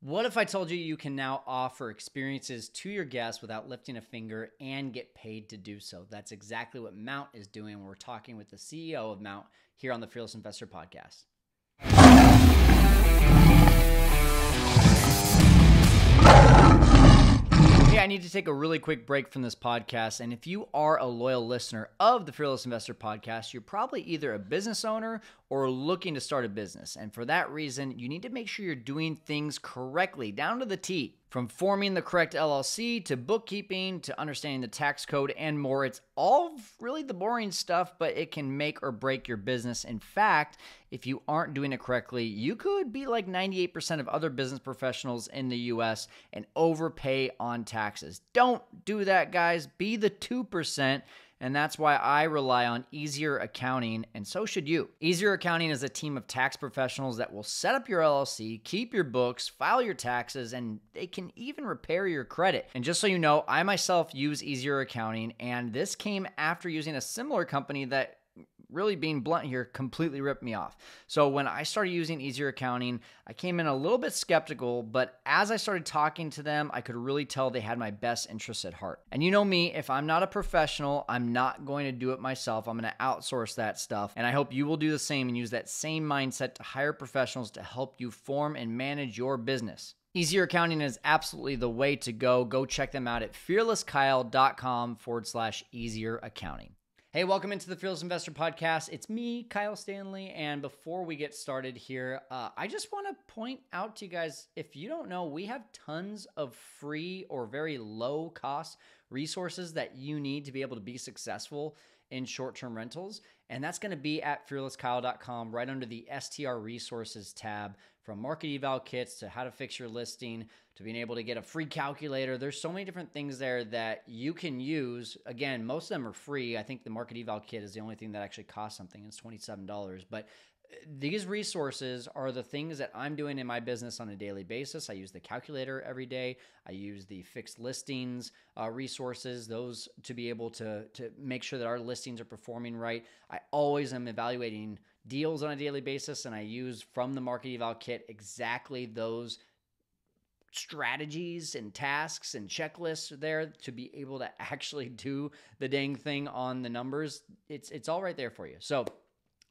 What if I told you you can now offer experiences to your guests without lifting a finger and get paid to do so? That's exactly what Mount is doing. We're talking with the CEO of Mount here on the Fearless Investor Podcast. Hey, I need to take a really quick break from this podcast. And if you are a loyal listener of the Fearless Investor Podcast, you're probably either a business owner or looking to start a business. And for that reason, you need to make sure you're doing things correctly, down to the T. From forming the correct LLC to bookkeeping to understanding the tax code and more. It's all really the boring stuff, but it can make or break your business. In fact, if you aren't doing it correctly, you could be like 98% of other business professionals in the US and overpay on taxes. Don't do that, guys. Be the 2%. And that's why I rely on Easier Accounting, and so should you. Easier Accounting is a team of tax professionals that will set up your LLC, keep your books, file your taxes, and they can even repair your credit. And just so you know, I myself use Easier Accounting, and this came after using a similar company that, really being blunt here, completely ripped me off. So when I started using Easier Accounting, I came in a little bit skeptical, but as I started talking to them, I could really tell they had my best interests at heart. And you know me, if I'm not a professional, I'm not going to do it myself. I'm going to outsource that stuff. And I hope you will do the same and use that same mindset to hire professionals to help you form and manage your business. Easier Accounting is absolutely the way to go. Go check them out at fearlesskyle.com/easier accounting. Hey, welcome into the Fearless Investor Podcast. It's me, Kyle Stanley, and before we get started here, I just want to point out to you guys, if you don't know, we have tons of free or very low-cost resources that you need to be able to be successful in short-term rentals, and that's going to be at fearlesskyle.com right under the STR Resources tab, from market eval kits to how to fix your listing to being able to get a free calculator. There's so many different things there that you can use. Again, most of them are free. I think the market eval kit is the only thing that actually costs something. It's $27. But these resources are the things that I'm doing in my business on a daily basis. I use the calculator every day. I use the fixed listings resources, those to be able to make sure that our listings are performing right. I always am evaluating deals on a daily basis, and I use from the market eval kit exactly those strategies and tasks and checklists there to be able to actually do the dang thing on the numbers. It's all right there for you. So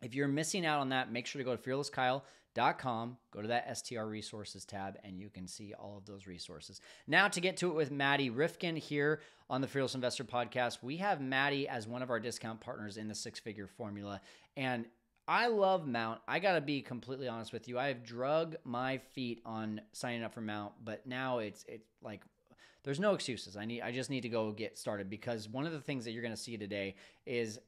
if you're missing out on that, make sure to go to fearlesskyle.com, go to that STR Resources tab, and you can see all of those resources. Now to get to it with Madi Rifkin here on the Fearless Investor Podcast. We have Madi as one of our discount partners in the six-figure formula, and I love Mount. I got to be completely honest with you. I have drug my feet on signing up for Mount, but now it's like there's no excuses. I just need to go get started, because one of the things that you're going to see today is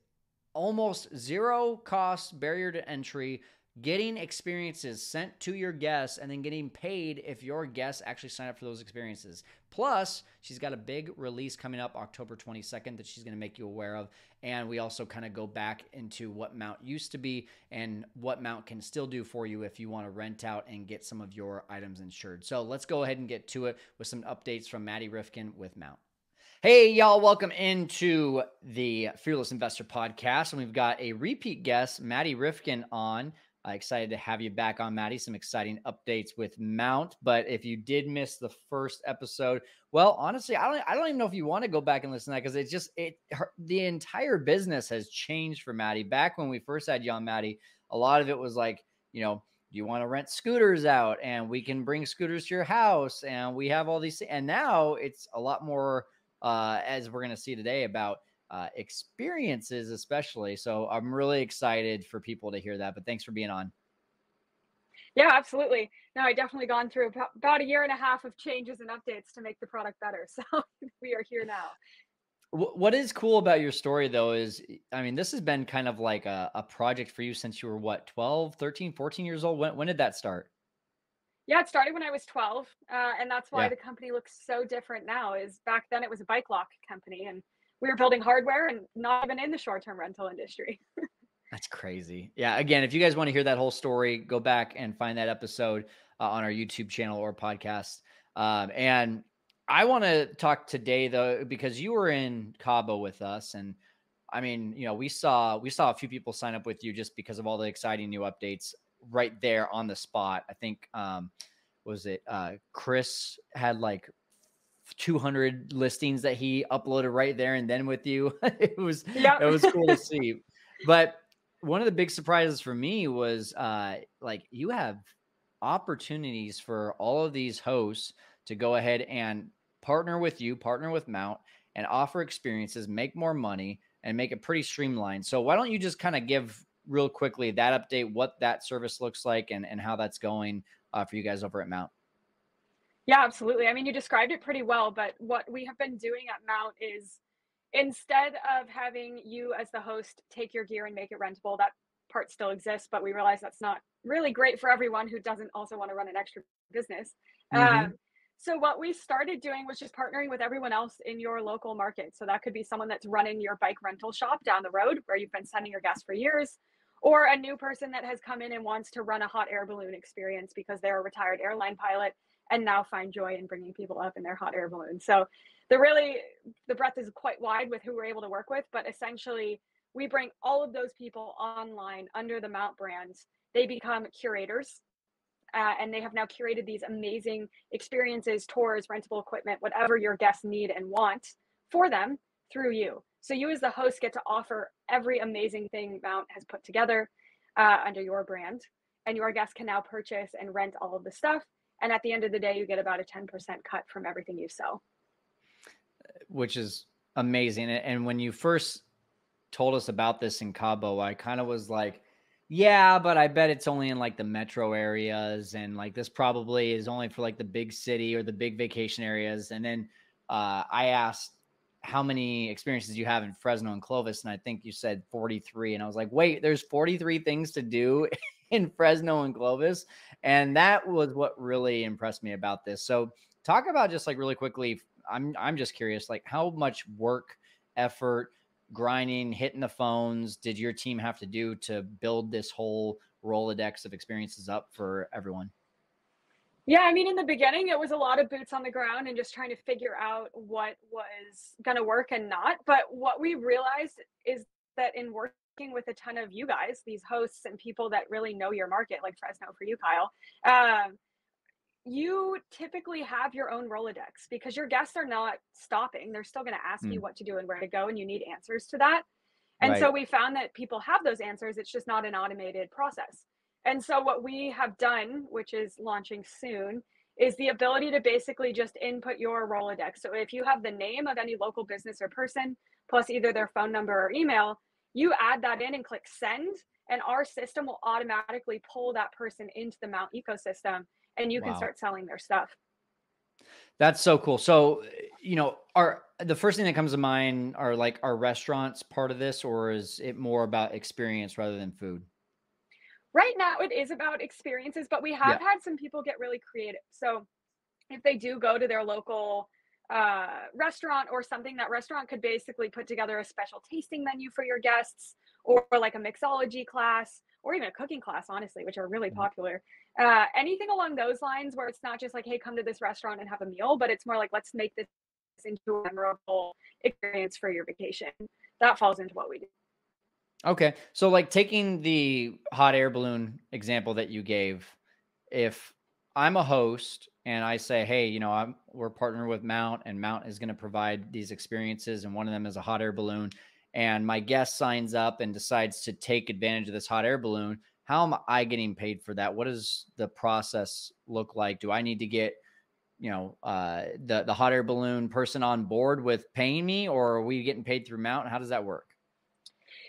almost zero cost barrier to entry, getting experiences sent to your guests and then getting paid if your guests actually sign up for those experiences. Plus, she's got a big release coming up October 22nd that she's going to make you aware of. And we also kind of go back into what Mount used to be and what Mount can still do for you if you want to rent out and get some of your items insured. So let's go ahead and get to it with some updates from Madi Rifkin with Mount. Hey, y'all, welcome into the Fearless Investor Podcast. And we've got a repeat guest, Madi Rifkin, on. Excited to have you back on, Madi. Some exciting updates with Mount. But if you did miss the first episode, well, honestly, I don't even know if you want to go back and listen to that, because the entire business has changed for Madi. Back when we first had you on, Madi, a lot of it was like, do you want to rent scooters out, and we can bring scooters to your house, and we have all these things. And now it's a lot more, as we're going to see today, about experiences especially. So I'm really excited for people to hear that, but thanks for being on. Yeah, absolutely. No, I definitely gone through about a year and a half of changes and updates to make the product better. So we are here now. What is cool about your story, though, is, this has been kind of like a project for you since you were, what, 12, 13, 14 years old? When did that start? Yeah, it started when I was 12. And that's why the company looks so different now. Is back then it was a bike lock company, and we were building hardware and not even in the short-term rental industry. That's crazy. Yeah. Again, if you guys want to hear that whole story, go back and find that episode on our YouTube channel or podcast. And I want to talk today, though, because you were in Cabo with us, and we saw a few people sign up with you just because of all the exciting new updates right there on the spot. I think was it Chris had like 200 listings that he uploaded right there and then with you. it was Yep. cool to see. But one of the big surprises for me was like you have opportunities for all of these hosts to go ahead and partner with you, partner with Mount, and offer experiences, make more money, and make it pretty streamlined. So why don't you just kind of give real quickly that update, what that service looks like, and how that's going for you guys over at Mount? Yeah, absolutely. I mean, you described it pretty well, but what we have been doing at Mount is instead of having you as the host take your gear and make it rentable, that part still exists, but we realize that's not really great for everyone who doesn't also want to run an extra business. Mm-hmm. So what we started doing was just partnering with everyone else in your local market. So that could be someone that's running your bike rental shop down the road where you've been sending your guests for years, or a new person that has come in and wants to run a hot air balloon experience because they're a retired airline pilot and now find joy in bringing people up in their hot air balloon. So the breadth is quite wide with who we're able to work with, but essentially we bring all of those people online under the Mount brand. They become curators, and they have now curated these amazing experiences, tours, rentable equipment, whatever your guests need and want for them through you. So you as the host get to offer every amazing thing Mount has put together under your brand, and your guests can now purchase and rent all of the stuff. And at the end of the day, you get about a 10% cut from everything you sell. Which is amazing. And when you first told us about this in Cabo, I kind of was like, yeah, but I bet it's only in like the metro areas. And like this probably is only for like the big city or the big vacation areas. And then I asked how many experiences you have in Fresno and Clovis. And I think you said 43. And I was like, wait, there's 43 things to do in Fresno and Clovis. And that was what really impressed me about this. So talk about just like really quickly. I'm just curious, like how much work, effort, grinding, hitting the phones did your team have to do to build this whole Rolodex of experiences up for everyone? Yeah, I mean, in the beginning, it was a lot of boots on the ground and just trying to figure out what was going to work and not. But what we realized is that in working with a ton of you guys, these hosts and people that really know your market, like Fresno for you, Kyle, you typically have your own Rolodex because your guests are not stopping. They're still going to ask you Hmm. what to do and where to go, and you need answers to that. And so Right. we found that people have those answers. It's just not an automated process. And so what we have done, which is launching soon, is the ability to basically just input your Rolodex. So if you have the name of any local business or person, plus either their phone number or email, you add that in and click send, and our system will automatically pull that person into the Mount ecosystem, and you can Wow. start selling their stuff. That's so cool. So, are the first thing that comes to mind are like, are restaurants part of this, or is it more about experience rather than food? Right now, it is about experiences, but we have Yeah. had some people get really creative. So if they do go to their local restaurant or something, that restaurant could basically put together a special tasting menu for your guests, or like a mixology class, or even a cooking class, honestly, which are really Mhm. popular. Anything along those lines where it's not just like, hey, come to this restaurant and have a meal, but it's more like, let's make this into a memorable experience for your vacation. That falls into what we do. Okay. So like taking the hot air balloon example that you gave, if I'm a host and I say, hey, we're partnered with Mount and Mount is going to provide these experiences and one of them is a hot air balloon and my guest signs up and decides to take advantage of this hot air balloon, how am I getting paid for that? What does the process look like? Do I need to get, the hot air balloon person on board with paying me, or are we getting paid through Mount? How does that work?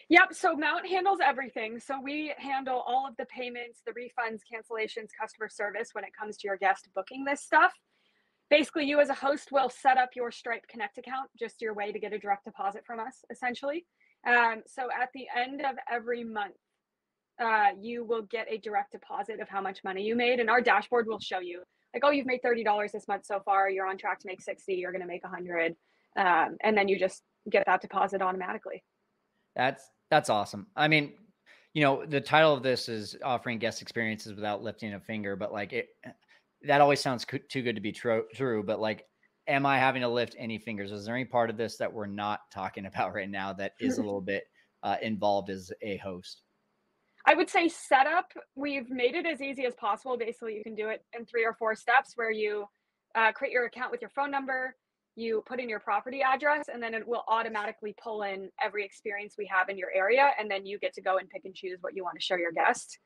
Yep. So Mount handles everything. So we handle all of the payments, the refunds, cancellations, customer service when it comes to your guest booking this stuff. Basically, you as a host will set up your Stripe Connect account, just your way to get a direct deposit from us, essentially. So at the end of every month, you will get a direct deposit of how much money you made, and our dashboard will show you, like, oh, you've made $30 this month so far. You're on track to make 60. You're going to make 100, and then you just get that deposit automatically. That's awesome. I mean, the title of this is offering guest experiences without lifting a finger, but like that always sounds too good to be true. But like, am I having to lift any fingers? Is there any part of this that we're not talking about right now that is a little bit involved as a host? I would say setup, we've made it as easy as possible. Basically, you can do it in 3 or 4 steps where you, create your account with your phone number, you put in your property address, and then it will automatically pull in every experience we have in your area, and then you get to go and pick and choose what you wanna show your guests.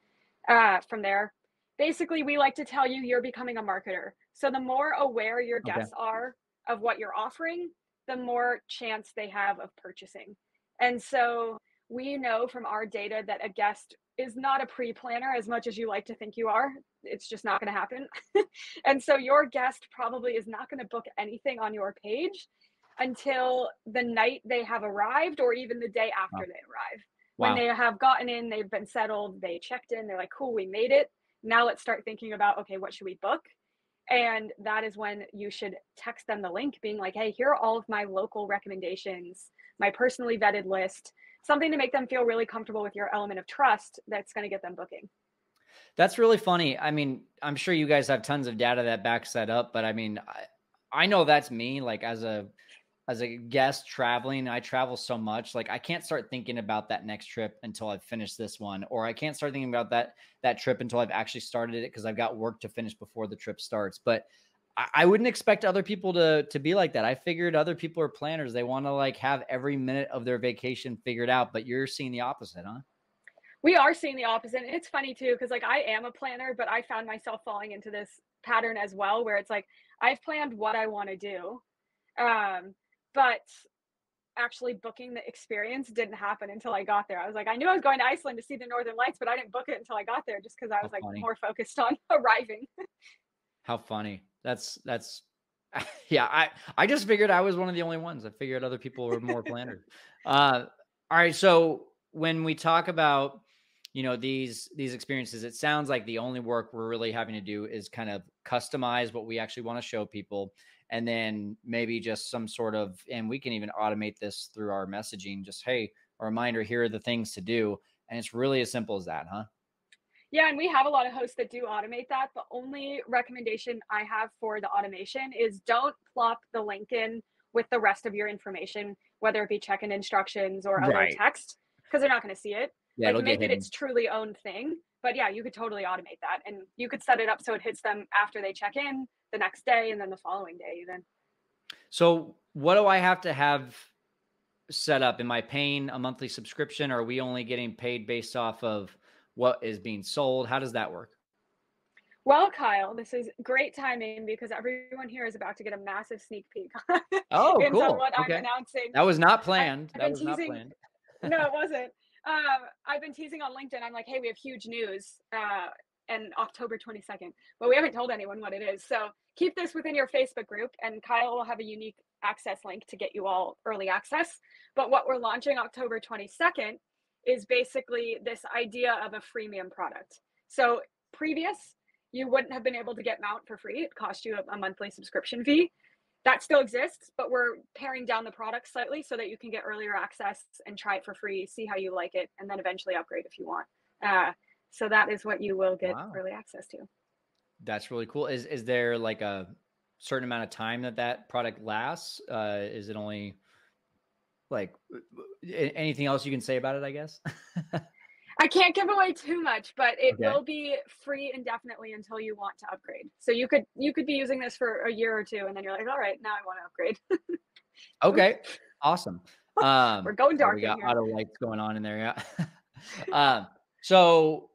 From there, basically, we like to tell you you're becoming a marketer. So the more aware your Okay. guests are of what you're offering, the more chance they have of purchasing. And so we know from our data that a guest is not a pre-planner as much as you like to think you are. It's just not going to happen. And so your guest probably is not going to book anything on your page until the night they have arrived or even the day after Wow. they arrive. When Wow. they have gotten in, they've been settled, they checked in, they're like, cool, we made it. Now let's start thinking about, okay, what should we book? And that is when you should text them the link, being like, hey, here are all of my local recommendations, my personally vetted list, something to make them feel really comfortable with your element of trust that's going to get them booking. That's really funny. I mean, I'm sure you guys have tons of data that backs that up, but I mean, I know that's me. Like as a guest traveling, I travel so much. Like I can't start thinking about that next trip until I've finished this one, or I can't start thinking about that trip until I've actually started it because I've got work to finish before the trip starts. But I wouldn't expect other people to be like that. I figured other people are planners. They want to like have every minute of their vacation figured out, but you're seeing the opposite, huh? We are seeing the opposite. And it's funny too, because like I am a planner, but I found myself falling into this pattern as well, where it's like I've planned what I want to do. But actually booking the experience didn't happen until I got there. I was like, I knew I was going to Iceland to see the Northern Lights, but I didn't book it until I got there just because I How was like funny. more focused on arriving. How funny. That's yeah, I just figured I was one of the only ones. I figured other people were more planners. All right, so when we talk about, these experiences, it sounds like the only work we're really having to do is kind of customize what we actually want to show people, and then maybe just some sort of, and we can even automate this through our messaging, just, hey, a reminder, here are the things to do, and it's really as simple as that, huh? Yeah, and we have a lot of hosts that do automate that. The only recommendation I have for the automation is don't plop the link in with the rest of your information, whether it be check-in instructions or other Right. text, because they're not going to see it. Yeah, Like it'll get make it hidden. its truly own thing. But yeah, you could totally automate that. And you could set it up so it hits them after they check in, the next day, and then the following day, even. So what do I have to have set up? Am I paying a monthly subscription? Or are we only getting paid based off of what is being sold? How does that work? Well, Kyle, this is great timing because everyone here is about to get a massive sneak peek Oh, into cool. what I'm Okay. announcing. That was not I've planned. That been was not teasing. planned. No, it wasn't. I've been teasing on LinkedIn. I'm like, hey, we have huge news, and October 22nd, but we haven't told anyone what it is. So keep this within your Facebook group, and Kyle will have a unique access link to get you all early access. But what we're launching October 22nd is basically this idea of a freemium product. So previous, you wouldn't have been able to get Mount for free. It cost you a monthly subscription fee. That still exists, but we're paring down the product slightly so that you can get earlier access and try it for free, see how you like it, and then eventually upgrade if you want. So that is what you will get Wow. early access to. That's really cool. Is there like a certain amount of time that that product lasts? Is it only like anything else you can say about it, I guess? I can't give away too much, but it Okay. will be free indefinitely until you want to upgrade. So you could be using this for a year or two, and then you're like, all right, now I want to upgrade. Okay. Awesome. We're going Oh, we dark in got here. auto lights going on in there. Yeah. So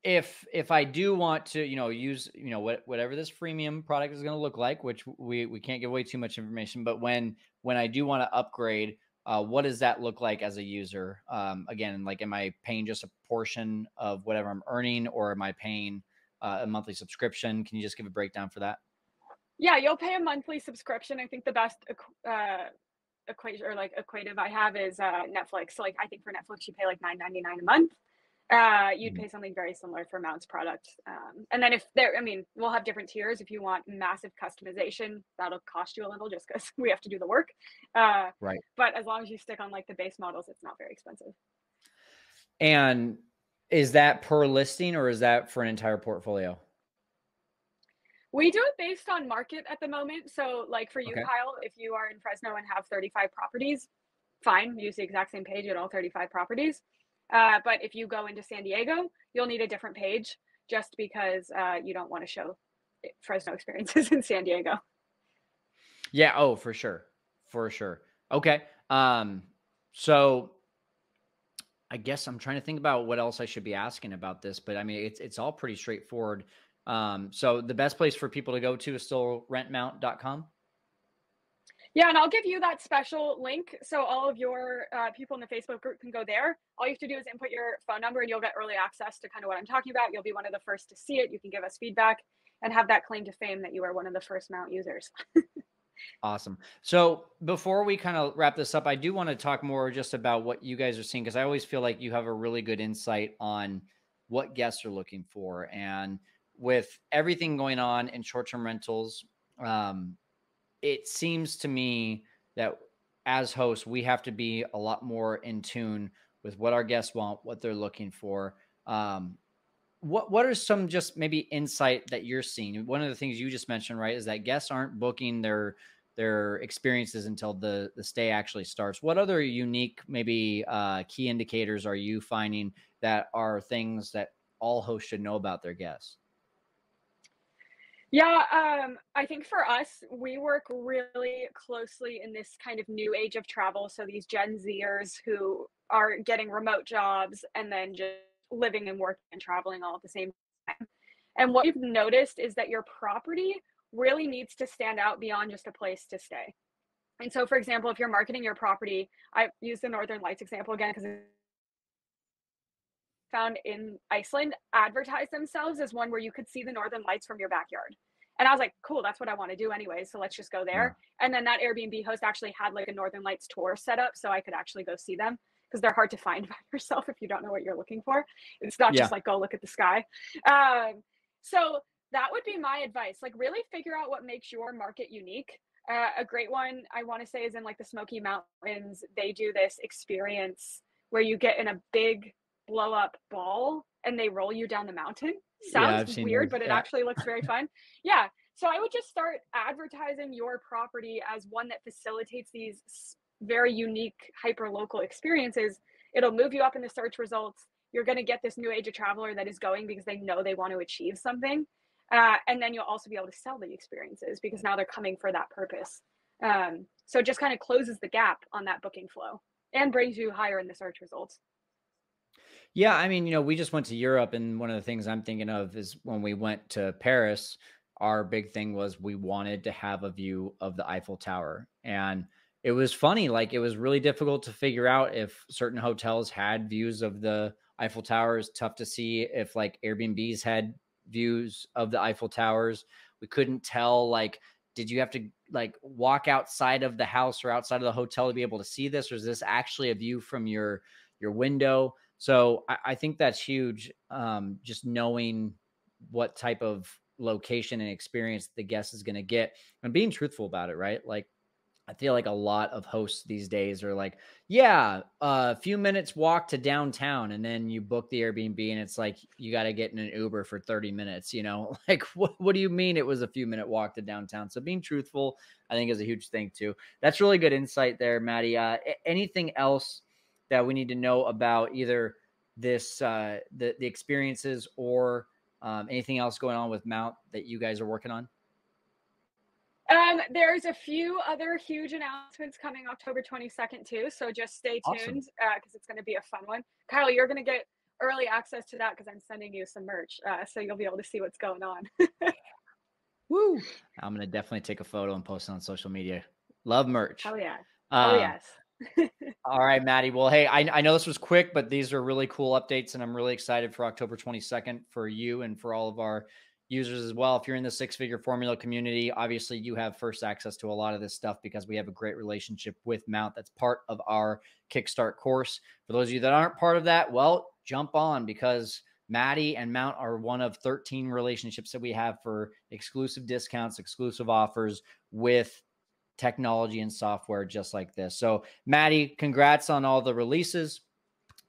if I do want to, use, whatever this freemium product is going to look like, which we can't give away too much information, but when I do want to upgrade, what does that look like as a user? Again, like, am I paying just a portion of whatever I'm earning, or am I paying a monthly subscription? Can you just give a breakdown for that? Yeah, you'll pay a monthly subscription. I think the best equation or like equative I have is Netflix. So like I think for Netflix you pay like $9.99 a month. You'd Mhm. pay something very similar for Mount's product. And then if there, I mean, we'll have different tiers. If you want massive customization, that'll cost you a little just because we have to do the work. Uh, Right. but as long as you stick on like the base models, it's not very expensive. And is that per listing, or is that for an entire portfolio? We do it based on market at the moment. So like for you, Okay. Kyle, if you are in Fresno and have 35 properties, fine, use the exact same page at all 35 properties. But if you go into San Diego, you'll need a different page just because you don't want to show Fresno experiences in San Diego. Yeah. Oh, for sure. For sure. Okay. So I guess I'm trying to think about what else I should be asking about this, but I mean, it's all pretty straightforward. So the best place for people to go to is still rentmount.com. Yeah, and I'll give you that special link so all of your people in the Facebook group can go there. All you have to do is input your phone number and you'll get early access to kind of what I'm talking about. You'll be one of the first to see it. You can give us feedback and have that claim to fame that you are one of the first Mount users. Awesome. So before we kind of wrap this up, I do want to talk more just about what you guys are seeing, because I always feel like you have a really good insight on what guests are looking for. And with everything going on in short-term rentals, it seems to me that as hosts, we have to be a lot more in tune with what our guests want, what they're looking for. What are some just maybe insight that you're seeing? One of the things you just mentioned, right, is that guests aren't booking their experiences until the stay actually starts. What other unique maybe key indicators are you finding that are things that all hosts should know about their guests? Yeah, I think for us, we work really closely in this kind of new age of travel. So these Gen Zers who are getting remote jobs and then just living and working and traveling all at the same time. And what we've noticed is that your property really needs to stand out beyond just a place to stay. And so, for example, if you're marketing your property, I use the Northern Lights example again because found in Iceland advertise themselves as one where you could see the northern lights from your backyard. And I was like, cool, that's what I want to do anyway. So let's just go Yeah. there. And then that Airbnb host actually had like a Northern Lights tour set up so I could actually go see them because they're hard to find by yourself if you don't know what you're looking for. It's not just Yeah. like go look at the sky. So that would be my advice. Like really figure out what makes your market unique. A great one I want to say is in like the Smoky Mountains. They do this experience where you get in a big blow up ball and they roll you down the mountain. Yeah. Sounds I've seen weird, those. but it Yeah. actually looks very fun. Yeah. So I would just start advertising your property as one that facilitates these very unique, hyper local experiences. It'll move you up in the search results. You're going to get this new age of traveler that is going because they know they want to achieve something. And then you'll also be able to sell the experiences because now they're coming for that purpose. So it just kind of closes the gap on that booking flow and brings you higher in the search results. Yeah, I mean, we just went to Europe, and one of the things I'm thinking of is when we went to Paris, our big thing was we wanted to have a view of the Eiffel Tower. And it was funny, like it was really difficult to figure out if certain hotels had views of the Eiffel Towers, tough to see if like Airbnbs had views of the Eiffel Towers. We couldn't tell like did you have to like walk outside of the house or outside of the hotel to be able to see this, or is this actually a view from your window? So I think that's huge. Just knowing what type of location and experience the guest is going to get and being truthful about it, right? Like, I feel like a lot of hosts these days are like, yeah, a few minutes walk to downtown. And then you book the Airbnb and it's like, you got to get in an Uber for 30 minutes, like, what do you mean it was a few minute walk to downtown? So being truthful, I think is a huge thing too. That's really good insight there, Maddie. Anything else that we need to know about either this, the experiences or anything else going on with Mount that you guys are working on? There's a few other huge announcements coming October 22nd too, so just stay Awesome. tuned because it's going to be a fun one. Kyle, you're going to get early access to that because I'm sending you some merch, so you'll be able to see what's going on. Woo! I'm gonna definitely take a photo and post it on social media. Love merch. Hell yeah! Oh Um, yes. all right, Maddie. Well, hey, I know this was quick, but these are really cool updates, and I'm really excited for October 22nd for you and for all of our users as well. If you're in the six-figure formula community, obviously you have first access to a lot of this stuff because we have a great relationship with Mount. That's part of our Kickstart course. For those of you that aren't part of that, well, jump on because Maddie and Mount are one of 13 relationships that we have for exclusive discounts, exclusive offers with technology and software just like this. So, Maddie, congrats on all the releases.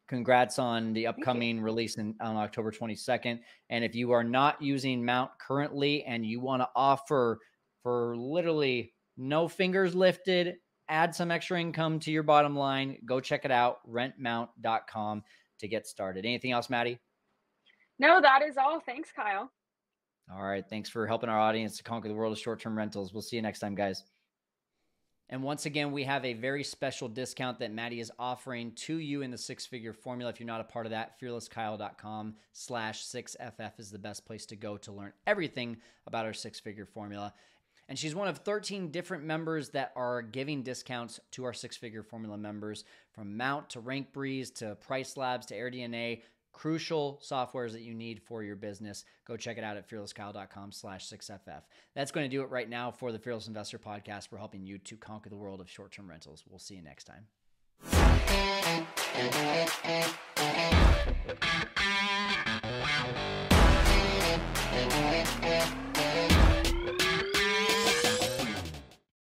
Congrats on the Thank you. upcoming release on October 22nd. And if you are not using Mount currently and you want to offer for literally no fingers lifted, add some extra income to your bottom line, go check it out, rentmount.com. to get started. Anything else, Madi? No, that is all. Thanks, Kyle. All right. Thanks for helping our audience to conquer the world of short-term rentals. We'll see you next time, guys. And once again, we have a very special discount that Madi is offering to you in the six-figure formula. If you're not a part of that, fearlesskyle.com/6FF is the best place to go to learn everything about our six-figure formula. And she's one of 13 different members that are giving discounts to our six-figure formula members, from Mount to Rank Breeze to Price Labs to AirDNA. Crucial softwares that you need for your business. Go check it out at fearlesskyle.com/6FF. That's going to do it right now for the Fearless Investor Podcast. We're helping you to conquer the world of short-term rentals. We'll see you next time.